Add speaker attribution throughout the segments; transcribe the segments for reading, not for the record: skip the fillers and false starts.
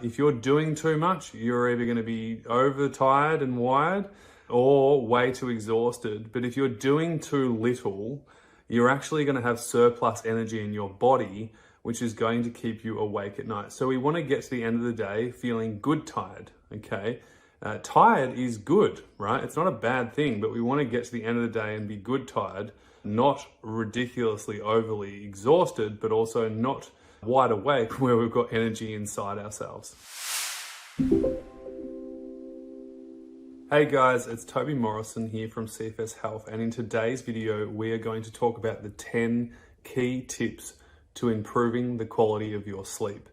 Speaker 1: If you're doing too much, you're either going to be overtired and wired or way too exhausted. But if you're doing too little, you're actually going to have surplus energy in your body, which is going to keep you awake at night. So we want to get to the end of the day feeling good tired, okay? Tired is good, right? It's not a bad thing, but we want to get to the end of the day and be good tired, not ridiculously overly exhausted, but also not wide awake where we've got energy inside ourselves. Hey guys, it's Toby Morrison here from CFS Health, and in today's video, we are going to talk about the 10 key tips to improving the quality of your sleep.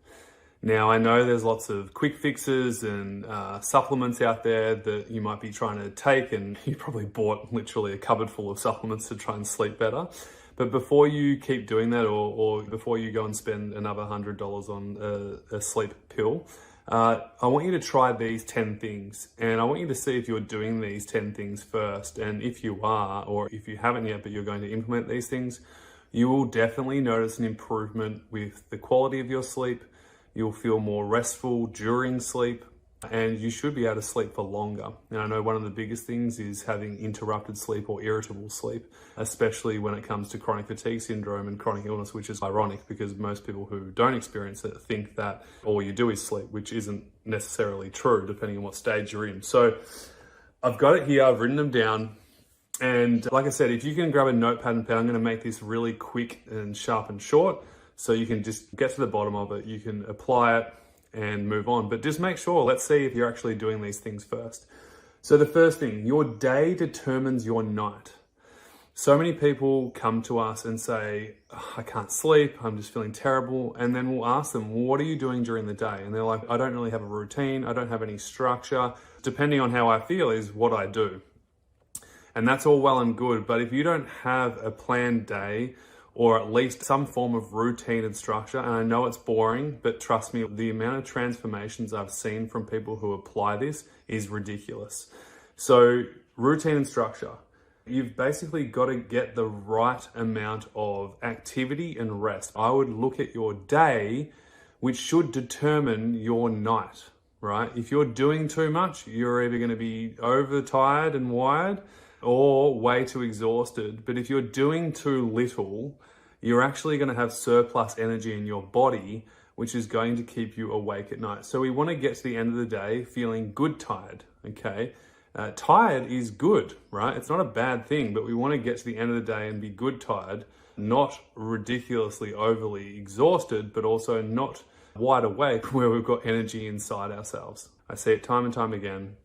Speaker 1: Now, I know there's lots of quick fixes and supplements out there that you might be trying to take, and you probably bought literally a cupboard full of supplements to try and sleep better. But before you keep doing that, or before you go and spend another $100 on a sleep pill, I want you to try these 10 things, and I want you to see if you're doing these 10 things first. And if you are, or if you haven't yet, but you're going to implement these things, you will definitely notice an improvement with the quality of your sleep. You'll feel more restful during sleep, and you should be able to sleep for longer. And I know one of the biggest things is having interrupted sleep or irritable sleep, especially when it comes to chronic fatigue syndrome and chronic illness, which is ironic because most people who don't experience it think that all you do is sleep, which isn't necessarily true depending on what stage you're in. So I've got it here, I've written them down. And like I said, if you can grab a notepad and pen, I'm going to make this really quick and sharp and short, so you can just get to the bottom of it. You can apply it and move on. But just make sure, let's see if you're actually doing these things first. So the first thing, your day determines your night. So many people come to us and say, oh, I can't sleep, I'm just feeling terrible. And then we'll ask them, well, what are you doing during the day? And they're like, I don't really have a routine, I don't have any structure. Depending on how I feel is what I do. And that's all well and good, but if you don't have a planned day, or at least some form of routine and structure, and I know it's boring, but trust me, the amount of transformations I've seen from people who apply this is ridiculous. So routine and structure, you've basically got to get the right amount of activity and rest. I would look at your day, which should determine your night, right? If you're doing too much, you're either going to be overtired and wired, or way too exhausted. But if you're doing too little, you're actually going to have surplus energy in your body, which is going to keep you awake at night. So we want to get to the end of the day feeling good tired, okay? Tired is good, right? It's not a bad thing, but we want to get to the end of the day and be good tired, not ridiculously overly exhausted, but also not wide awake where we've got energy inside ourselves. I see it time and time again.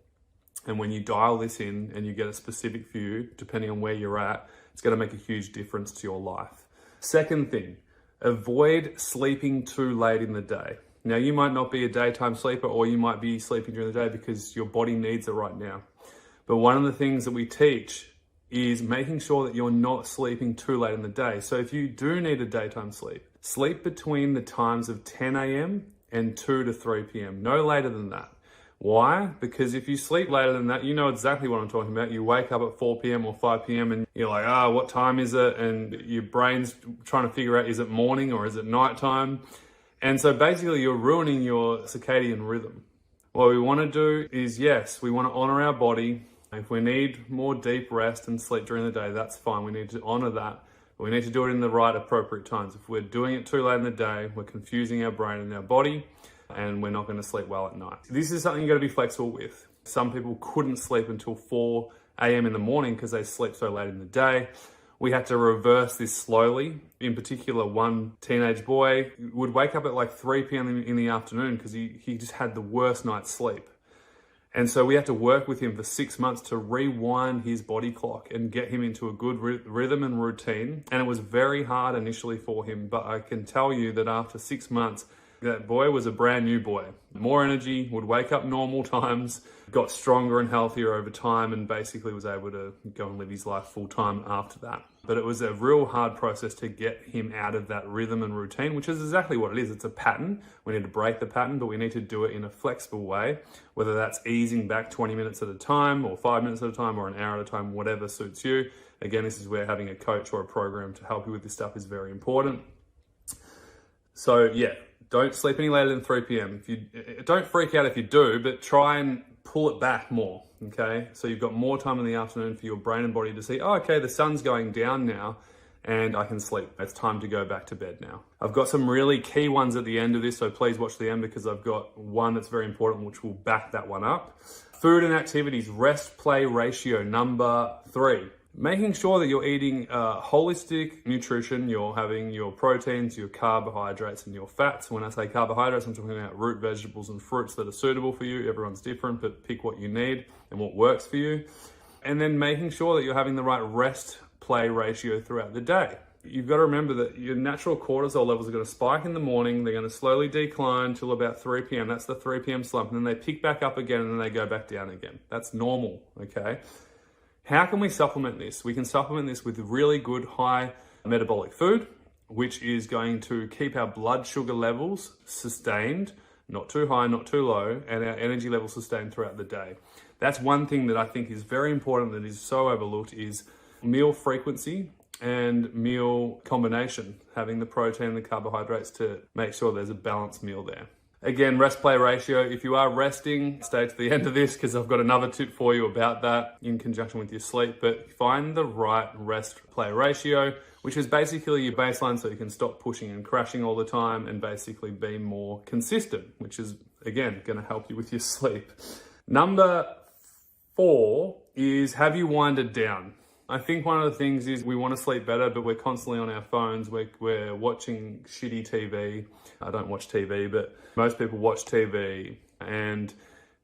Speaker 1: And when you dial this in and you get a specific view, depending on where you're at, it's going to make a huge difference to your life. Second thing, avoid sleeping too late in the day. Now, you might not be a daytime sleeper, or you might be sleeping during the day because your body needs it right now. But one of the things that we teach is making sure that you're not sleeping too late in the day. So if you do need a daytime sleep, sleep between the times of 10 a.m. and 2 to 3 p.m., no later than that. Why? Because if you sleep later than that, you know exactly what I'm talking about. You wake up at 4 p.m. or 5 p.m. and you're like, what time is it? And your brain's trying to figure out, is it morning or is it nighttime? And so basically you're ruining your circadian rhythm. What we want to do is, yes, we want to honor our body. If we need more deep rest and sleep during the day, that's fine. We need to honor that. But we need to do it in the right appropriate times. If we're doing it too late in the day, we're confusing our brain and our body, and we're not going to sleep well at night. This is something you've got to be flexible with. Some people couldn't sleep until 4 a.m. in the morning because they sleep so late in the day. We had to reverse this slowly. In particular, one teenage boy would wake up at like 3 p.m. in the afternoon because he just had the worst night's sleep. And so we had to work with him for 6 months to rewind his body clock and get him into a good rhythm and routine. And it was very hard initially for him, but I can tell you that after 6 months, that boy was a brand new boy. More energy, would wake up normal times, got stronger and healthier over time, and basically was able to go and live his life full time after that. But it was a real hard process to get him out of that rhythm and routine, which is exactly what it is. It's a pattern. We need to break the pattern, but we need to do it in a flexible way, whether that's easing back 20 minutes at a time or 5 minutes at a time or an hour at a time, whatever suits you. Again, this is where having a coach or a program to help you with this stuff is very important. So yeah, Don't sleep any later than 3 p.m. Don't freak out if you do, but try and pull it back more, okay? So you've got more time in the afternoon for your brain and body to see, oh, okay, the sun's going down now and I can sleep. It's time to go back to bed now. I've got some really key ones at the end of this, so please watch the end because I've got one that's very important which will back that one up. Food and activities, rest-play ratio, number 3. Making sure that you're eating holistic nutrition, you're having your proteins, your carbohydrates, and your fats. When I say carbohydrates, I'm talking about root vegetables and fruits that are suitable for you. Everyone's different, but pick what you need and what works for you. And then making sure that you're having the right rest-play ratio throughout the day. You've got to remember that your natural cortisol levels are going to spike in the morning, they're going to slowly decline till about 3 p.m. That's the 3 p.m. slump, and then they pick back up again and then they go back down again. That's normal, okay? How can we supplement this? We can supplement this with really good high metabolic food, which is going to keep our blood sugar levels sustained, not too high, not too low, and our energy levels sustained throughout the day. That's one thing that I think is very important that is so overlooked is meal frequency and meal combination, having the protein and the carbohydrates to make sure there's a balanced meal there. Again, rest-play ratio, if you are resting, stay to the end of this because I've got another tip for you about that in conjunction with your sleep, but find the right rest-play ratio, which is basically your baseline so you can stop pushing and crashing all the time and basically be more consistent, which is, again, going to help you with your sleep. Number 4 is have you winded down? I think one of the things is we want to sleep better, but we're constantly on our phones. We're watching shitty TV. I don't watch TV, but most people watch TV and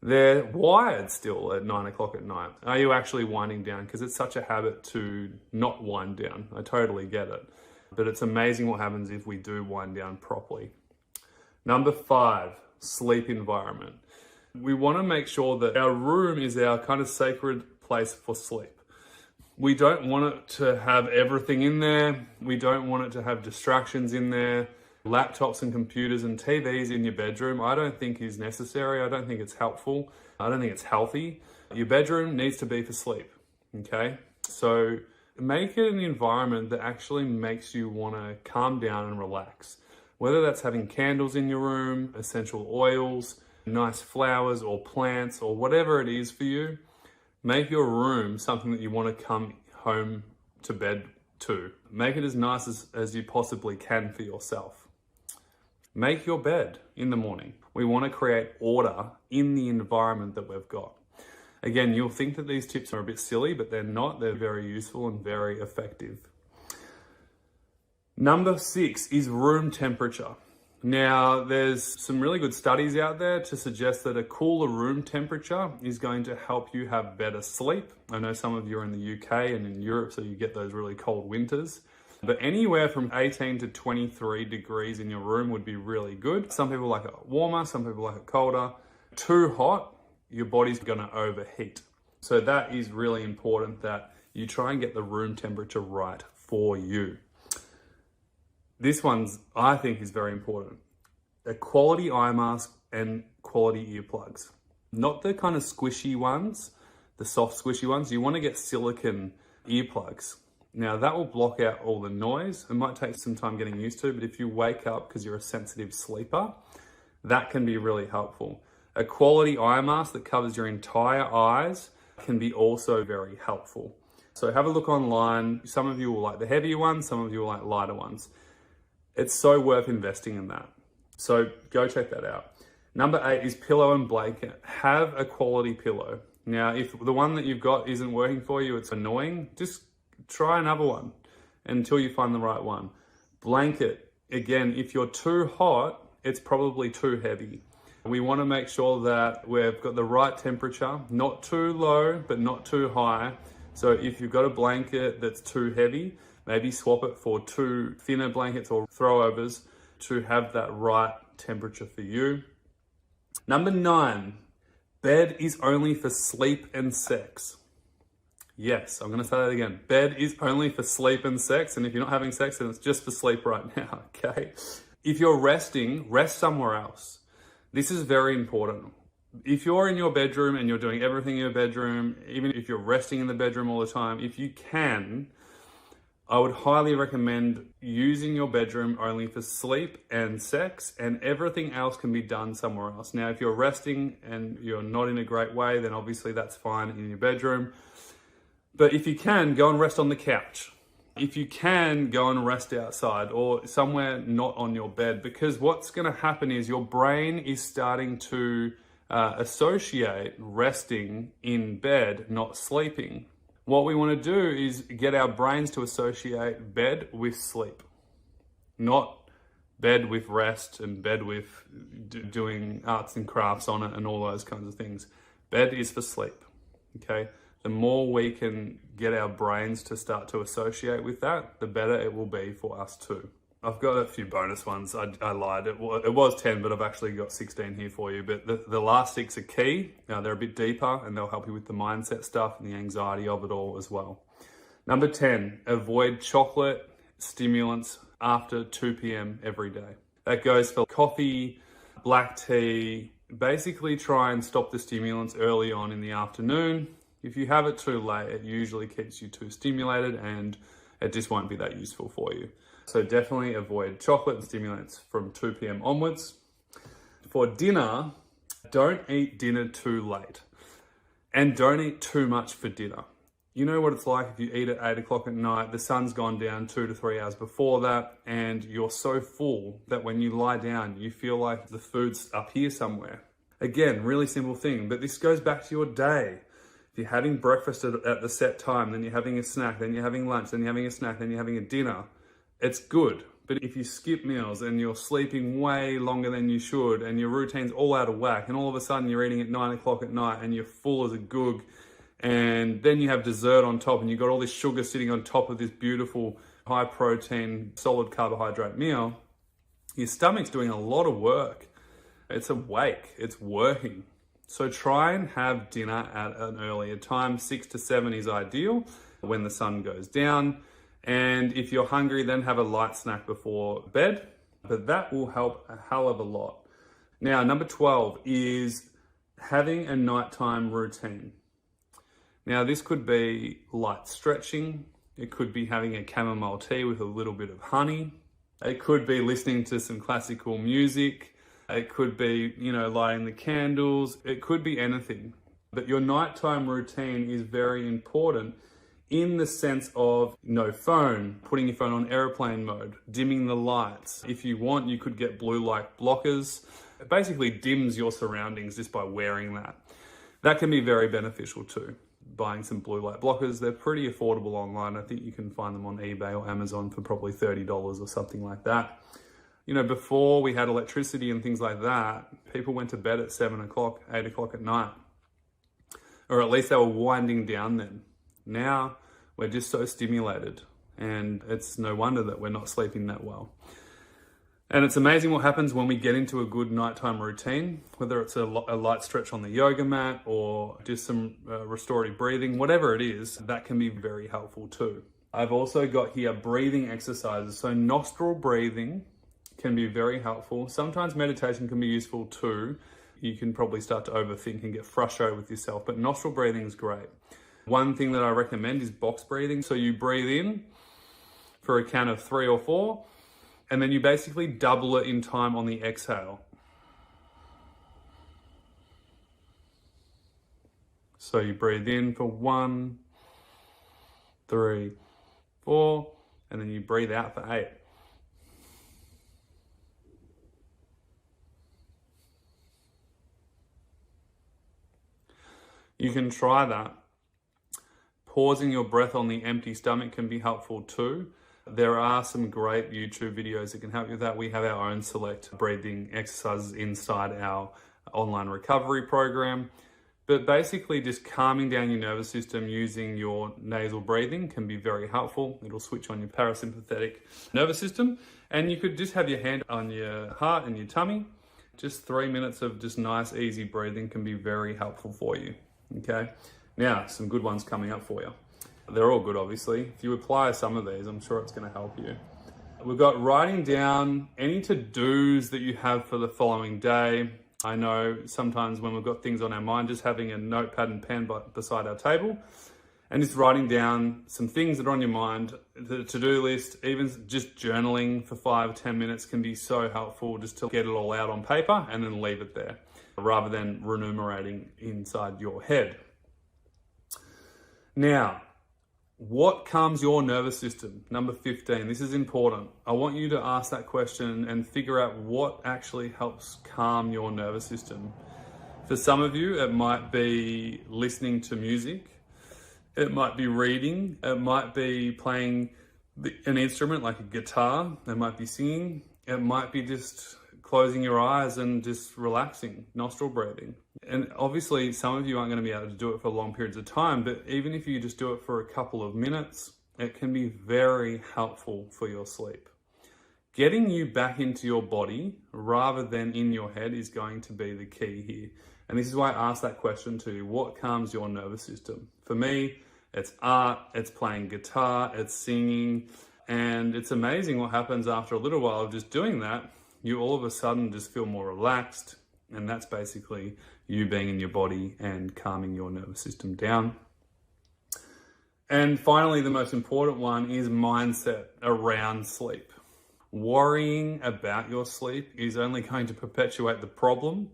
Speaker 1: they're wired still at 9 o'clock at night. Are you actually winding down? Because it's such a habit to not wind down. I totally get it. But it's amazing what happens if we do wind down properly. Number 5, sleep environment. We want to make sure that our room is our kind of sacred place for sleep. We don't want it to have everything in there. We don't want it to have distractions in there. Laptops and computers and TVs in your bedroom, I don't think is necessary. I don't think it's helpful. I don't think it's healthy. Your bedroom needs to be for sleep, okay? So make it an environment that actually makes you want to calm down and relax. Whether that's having candles in your room, essential oils, nice flowers or plants or whatever it is for you, make your room something that you want to come home to bed to. Make it as nice as you possibly can for yourself. Make your bed in the morning. We want to create order in the environment that we've got. Again, you'll think that these tips are a bit silly, but they're not. They're very useful and very effective. Number 6 is room temperature. Now, there's some really good studies out there to suggest that a cooler room temperature is going to help you have better sleep. I know some of you are in the UK and in Europe, so you get those really cold winters. But anywhere from 18 to 23 degrees in your room would be really good. Some people like it warmer, some people like it colder. Too hot, your body's gonna overheat. So that is really important that you try and get the room temperature right for you. This one's, I think, is very important. A quality eye mask and quality earplugs. Not the kind of squishy ones, the soft squishy ones. You want to get silicone earplugs. Now that will block out all the noise. It might take some time getting used to, but if you wake up because you're a sensitive sleeper, that can be really helpful. A quality eye mask that covers your entire eyes can be also very helpful. So have a look online. Some of you will like the heavier ones, some of you will like lighter ones. It's so worth investing in that. So go check that out. Number 8 is pillow and blanket. Have a quality pillow. Now, if the one that you've got isn't working for you, it's annoying, just try another one until you find the right one. Blanket, again, if you're too hot, it's probably too heavy. We want to make sure that we've got the right temperature, not too low, but not too high. So if you've got a blanket that's too heavy, maybe swap it for 2 thinner blankets or throwovers to have that right temperature for you. Number 9, bed is only for sleep and sex. Yes, I'm going to say that again. Bed is only for sleep and sex. And if you're not having sex, then it's just for sleep right now, okay? If you're resting, rest somewhere else. This is very important. If you're in your bedroom and you're doing everything in your bedroom, even if you're resting in the bedroom all the time, if you can, I would highly recommend using your bedroom only for sleep and sex, and everything else can be done somewhere else. Now, if you're resting and you're not in a great way, then obviously that's fine in your bedroom. But if you can, go and rest on the couch. If you can, go and rest outside or somewhere not on your bed, because what's going to happen is your brain is starting to associate resting in bed, not sleeping. What we want to do is get our brains to associate bed with sleep, not bed with rest and bed with doing arts and crafts on it and all those kinds of things. Bed is for sleep, okay? The more we can get our brains to start to associate with that, the better it will be for us too. I've got a few bonus ones. I lied. It was 10, but I've actually got 16 here for you. But the last 6 are key. Now, they're a bit deeper and they'll help you with the mindset stuff and the anxiety of it all as well. Number 10, avoid chocolate stimulants after 2 p.m. every day. That goes for coffee, black tea. Basically try and stop the stimulants early on in the afternoon. If you have it too late, it usually keeps you too stimulated and it just won't be that useful for you. So definitely avoid chocolate and stimulants from 2 p.m. onwards. For dinner, don't eat dinner too late and don't eat too much for dinner. You know what it's like if you eat at 8 o'clock at night, the sun's gone down 2 to 3 hours before that, and you're so full that when you lie down, you feel like the food's up here somewhere. Again, really simple thing, but this goes back to your day. If you're having breakfast at the set time, then you're having a snack, then you're having lunch, then you're having a snack, then you're having a dinner, it's good. But if you skip meals and you're sleeping way longer than you should and your routine's all out of whack and all of a sudden you're eating at 9 o'clock at night and you're full as a goog, and then you have dessert on top and you've got all this sugar sitting on top of this beautiful high protein, solid carbohydrate meal, your stomach's doing a lot of work. It's awake, it's working. So try and have dinner at an earlier time. 6 to 7 is ideal when the sun goes down. And if you're hungry, then have a light snack before bed, but that will help a hell of a lot. Now, number 12 is having a nighttime routine. Now, this could be light stretching. It could be having a chamomile tea with a little bit of honey. It could be listening to some classical music. It could be, lighting the candles. It could be anything. But your nighttime routine is very important in the sense of no phone, putting your phone on airplane mode, dimming the lights. If you want, you could get blue light blockers. It basically dims your surroundings just by wearing that. That can be very beneficial too. Buying some blue light blockers, they're pretty affordable online. I think you can find them on eBay or Amazon for probably $30 or something like that. Before we had electricity and things like that, people went to bed at 7 o'clock, 8 o'clock at night. Or at least they were winding down then. Now, we're just so stimulated, and it's no wonder that we're not sleeping that well. And it's amazing what happens when we get into a good nighttime routine, whether it's a light stretch on the yoga mat or just some restorative breathing, whatever it is, that can be very helpful too. I've also got here breathing exercises. So nostril breathing can be very helpful. Sometimes meditation can be useful too. You can probably start to overthink and get frustrated with yourself, but nostril breathing is great. One thing that I recommend is box breathing. So you breathe in for a count of 3 or 4, and then you basically double it in time on the exhale. So you breathe in for 1, 3, 4, and then you breathe out for 8. You can try that. Pausing your breath on the empty stomach can be helpful too. There are some great YouTube videos that can help you with that. We have our own select breathing exercises inside our online recovery program. But basically just calming down your nervous system using your nasal breathing can be very helpful. It'll switch on your parasympathetic nervous system. And you could just have your hand on your heart and your tummy. Just 3 minutes of just nice, easy breathing can be very helpful for you. Okay? Now, some good ones coming up for you. They're all good, obviously. If you apply some of these, I'm sure it's going to help you. We've got writing down any to-dos that you have for the following day. I know sometimes when we've got things on our mind, just having a notepad and pen beside our table and just writing down some things that are on your mind. The to-do list, even just journaling for 5 or 10 minutes can be so helpful, just to get it all out on paper and then leave it there, rather than remunerating inside your head. Now, what calms your nervous system? Number 15, this is important. I want you to ask that question and figure out what actually helps calm your nervous system. For some of you, it might be listening to music. It might be reading. It might be playing an instrument like a guitar. It might be singing. It might be just closing your eyes and just relaxing, nostril breathing. And obviously, some of you aren't going to be able to do it for long periods of time, but even if you just do it for a couple of minutes, it can be very helpful for your sleep. Getting you back into your body rather than in your head is going to be the key here. And this is why I asked that question to you. What calms your nervous system? For me, it's art, it's playing guitar, it's singing, and it's amazing what happens after a little while of just doing that. You all of a sudden just feel more relaxed, and that's basically you being in your body and calming your nervous system down. And finally, the most important one is mindset around sleep. Worrying about your sleep is only going to perpetuate the problem.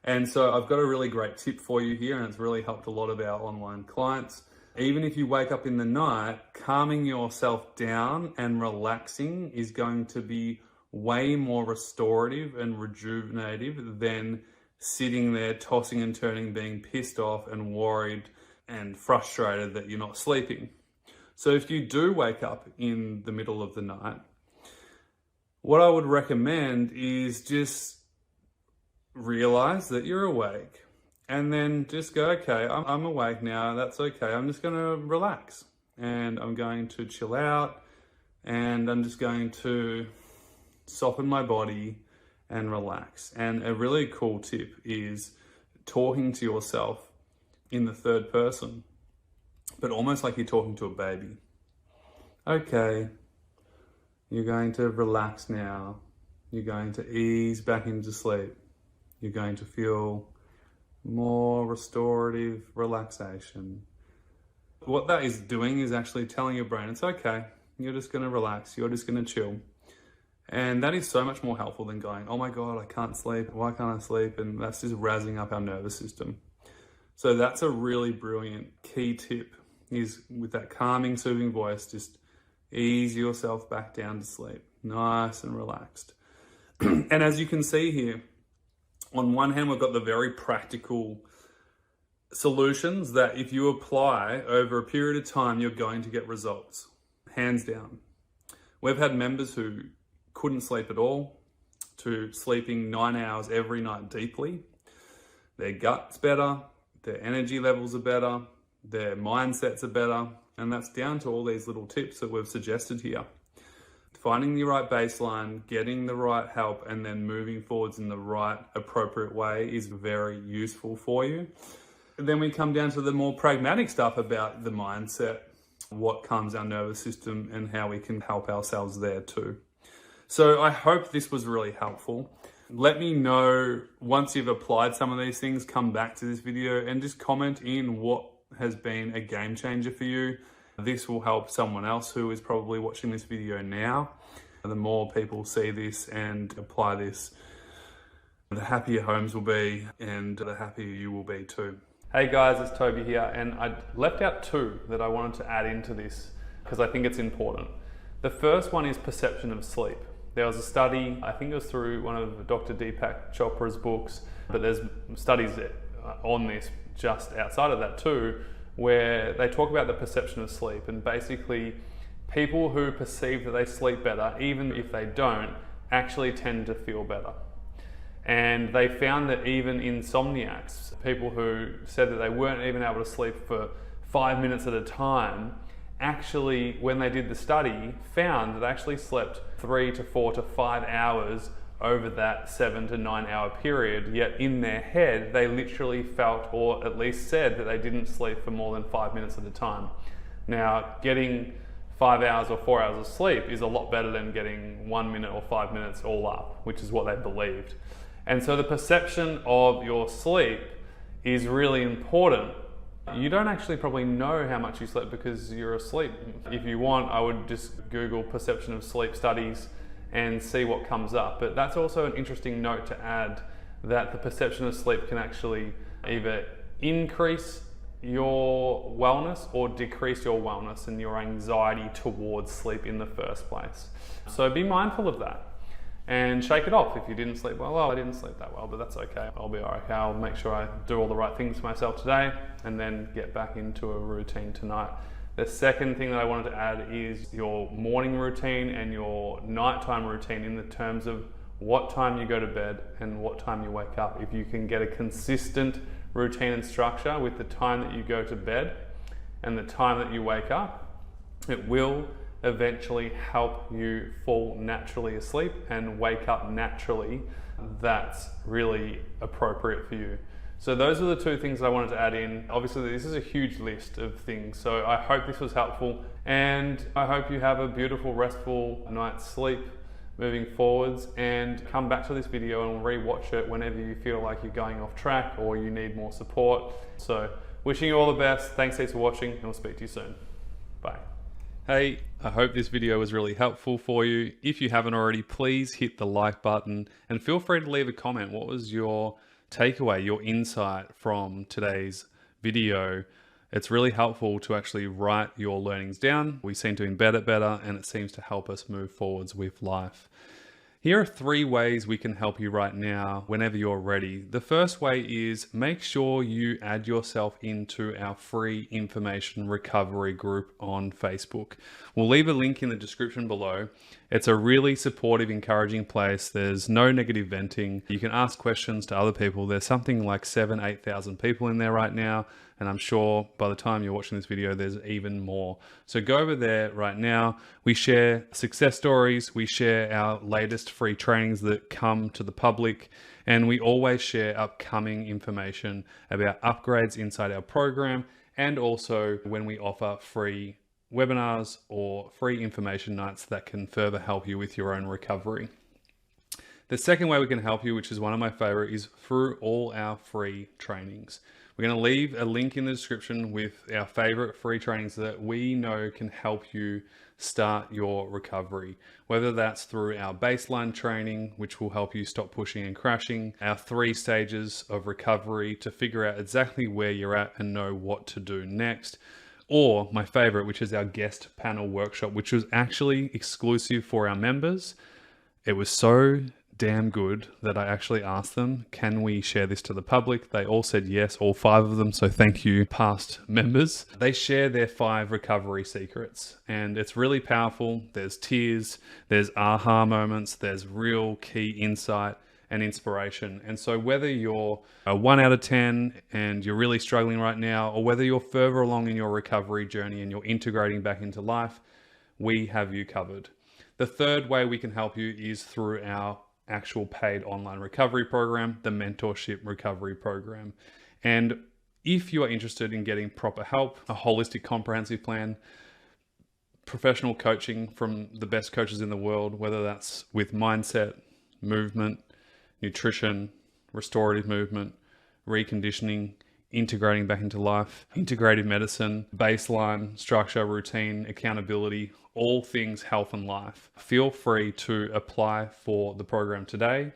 Speaker 1: And so I've got a really great tip for you here, and it's really helped a lot of our online clients. Even if you wake up in the night, calming yourself down and relaxing is going to be way more restorative and rejuvenative than sitting there tossing and turning, being pissed off and worried and frustrated that you're not sleeping. So if you do wake up in the middle of the night, what I would recommend is just realize that you're awake, and then just go, okay, I'm awake now, that's okay. I'm just gonna relax, and I'm going to chill out, and I'm just going to soften my body and relax. And a really cool tip is talking to yourself in the third person, but almost like you're talking to a baby. Okay, you're going to relax now. You're going to ease back into sleep. You're going to feel more restorative relaxation. What that is doing is actually telling your brain, it's okay. You're just going to relax. You're just going to chill. And that is so much more helpful than going, oh my God, I can't sleep. Why can't I sleep? And that's just razzing up our nervous system. So that's a really brilliant key tip, is with that calming, soothing voice, just ease yourself back down to sleep, nice and relaxed. And as you can see here, on one hand, we've got the very practical solutions that if you apply over a period of time, you're going to get results, hands down. We've had members who couldn't sleep at all to sleeping 9 hours every night deeply. Their gut's better, their energy levels are better, their mindsets are better, and that's down to all these little tips that we've suggested here. Finding the right baseline, getting the right help, and then moving forwards in the right appropriate way is very useful for you. And then we come down to the more pragmatic stuff about the mindset, what calms our nervous system, and how we can help ourselves there too. So I hope this was really helpful. Let me know once you've applied some of these things, come back to this video and just comment in what has been a game changer for you. This will help someone else who is probably watching this video now. The more people see this and apply this, the happier homes will be, and the happier you will be too. Hey guys, it's Toby here, and I left out two that I wanted to add into this because I think it's important. The first one is perception of sleep. There was a study, I think it was through one of Dr. Deepak Chopra's books, but there's studies on this just outside of that too, where they talk about the perception of sleep, and basically people who perceive that they sleep better, even if they don't, actually tend to feel better. And they found that even insomniacs, people who said that they weren't even able to sleep for 5 minutes at a time, actually, when they did the study, found that they actually slept 3 to 4 to 5 hours over that 7 to 9 hour period, yet in their head, they literally felt, or at least said, that they didn't sleep for more than 5 minutes at a time. Now, getting 5 hours or 4 hours of sleep is a lot better than getting 1 minute or 5 minutes all up, which is what they believed. And so the perception of your sleep is really important. You don't actually probably know how much you slept because you're asleep. If you want, I would just Google perception of sleep studies and see what comes up. But that's also an interesting note to add, that the perception of sleep can actually either increase your wellness or decrease your wellness and your anxiety towards sleep in the first place. So be mindful of that and shake it off. If you didn't sleep well, I didn't sleep that well, but that's okay. I'll be okay. I'll make sure I do all the right things for myself today and then get back into a routine tonight. The second thing that I wanted to add is your morning routine and your nighttime routine in the terms of what time you go to bed and what time you wake up. If you can get a consistent routine and structure with the time that you go to bed and the time that you wake up, it will eventually help you fall naturally asleep and wake up naturally. That's really appropriate for you. So those are the two things I wanted to add in. Obviously, this is a huge list of things, so I hope this was helpful, and I hope you have a beautiful, restful night's sleep moving forwards, and come back to this video and re-watch it whenever you feel like you're going off track or you need more support. So wishing you all the best. Thanks for watching, and we'll speak to you soon. Bye. Hey, I hope this video was really helpful for you. If you haven't already, please hit the like button and feel free to leave a comment. What was your takeaway, your insight from today's video? It's really helpful to actually write your learnings down. We seem to embed it better, and it seems to help us move forwards with life. Here are 3 ways we can help you right now whenever you're ready. The first way is make sure you add yourself into our free information recovery group on Facebook. We'll leave a link in the description below. It's a really supportive, encouraging place. There's no negative venting. You can ask questions to other people. There's something like 8,000 people in there right now, and I'm sure by the time you're watching this video, there's even more. So go over there right now. We share success stories. We share our latest free trainings that come to the public, and we always share upcoming information about upgrades inside our program, and also when we offer free webinars or free information nights that can further help you with your own recovery. The second way we can help you, which is one of my favorite, is through all our free trainings. We're going to leave a link in the description with our favorite free trainings that we know can help you start your recovery, whether that's through our baseline training, which will help you stop pushing and crashing, our 3 stages of recovery to figure out exactly where you're at and know what to do next, or my favorite, which is our guest panel workshop, which was actually exclusive for our members. It was so damn good that I actually asked them, can we share this to the public? They all said yes, all 5 of them. So thank you, past members. They share their 5 recovery secrets, and it's really powerful. There's tears, there's aha moments, there's real key insight and inspiration. And so whether you're a 1 out of 10 and you're really struggling right now, or whether you're further along in your recovery journey and you're integrating back into life, we have you covered. The third way we can help you is through our actual paid online recovery program, the Mentorship Recovery Program. And if you are interested in getting proper help, a holistic comprehensive plan, professional coaching from the best coaches in the world, whether that's with mindset, movement, nutrition, restorative movement, reconditioning, integrating back into life, integrative medicine, baseline, structure, routine, accountability, all things health and life, feel free to apply for the program today.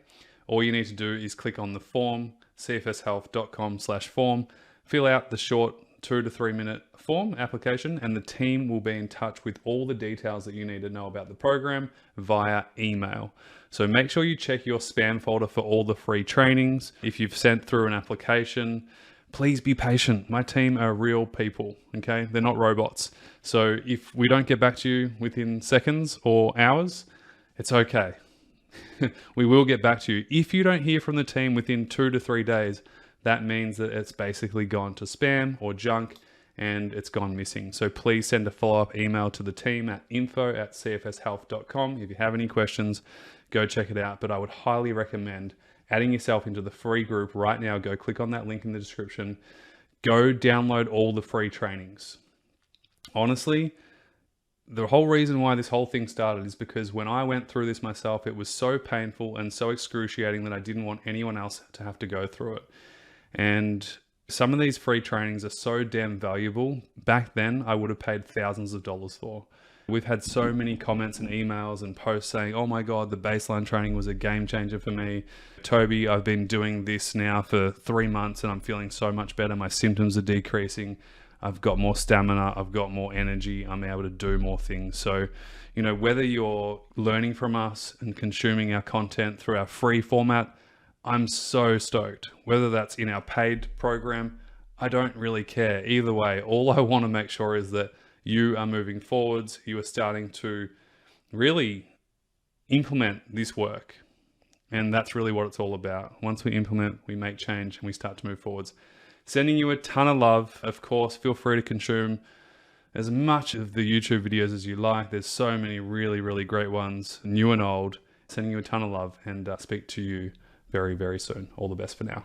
Speaker 1: All you need to do is click on the form, cfshealth.com/form, fill out the short 2 to 3 minute form application, and the team will be in touch with all the details that you need to know about the program via email. So make sure you check your spam folder for all the free trainings. If you've sent through an application, please be patient. My team are real people, okay? They're not robots. So if we don't get back to you within seconds or hours, it's okay. We will get back to you. If you don't hear from the team within 2 to 3 days, that means that it's basically gone to spam or junk and it's gone missing. So please send a follow-up email to the team at info@cfshealth.com. If you have any questions, go check it out. But I would highly recommend adding yourself into the free group right now. Go click on that link in the description. Go download all the free trainings. Honestly, the whole reason why this whole thing started is because when I went through this myself, it was so painful and so excruciating that I didn't want anyone else to have to go through it. And Some of these free trainings are so damn valuable. Back then, I would have paid thousands of dollars for. We've had so many comments and emails and posts saying, oh my God, the baseline training was a game changer for me. Toby, I've been doing this now for 3 months and I'm feeling so much better. My symptoms are decreasing. I've got more stamina. I've got more energy. I'm able to do more things. So, whether you're learning from us and consuming our content through our free format, I'm so stoked. Whether that's in our paid program, I don't really care. Either way, all I want to make sure is that you are moving forwards. You are starting to really implement this work. And that's really what it's all about. Once we implement, we make change and we start to move forwards. Sending you a ton of love. Of course, feel free to consume as much of the YouTube videos as you like. There's so many really, really great ones, new and old. Sending you a ton of love and speak to you very, very soon. All the best for now.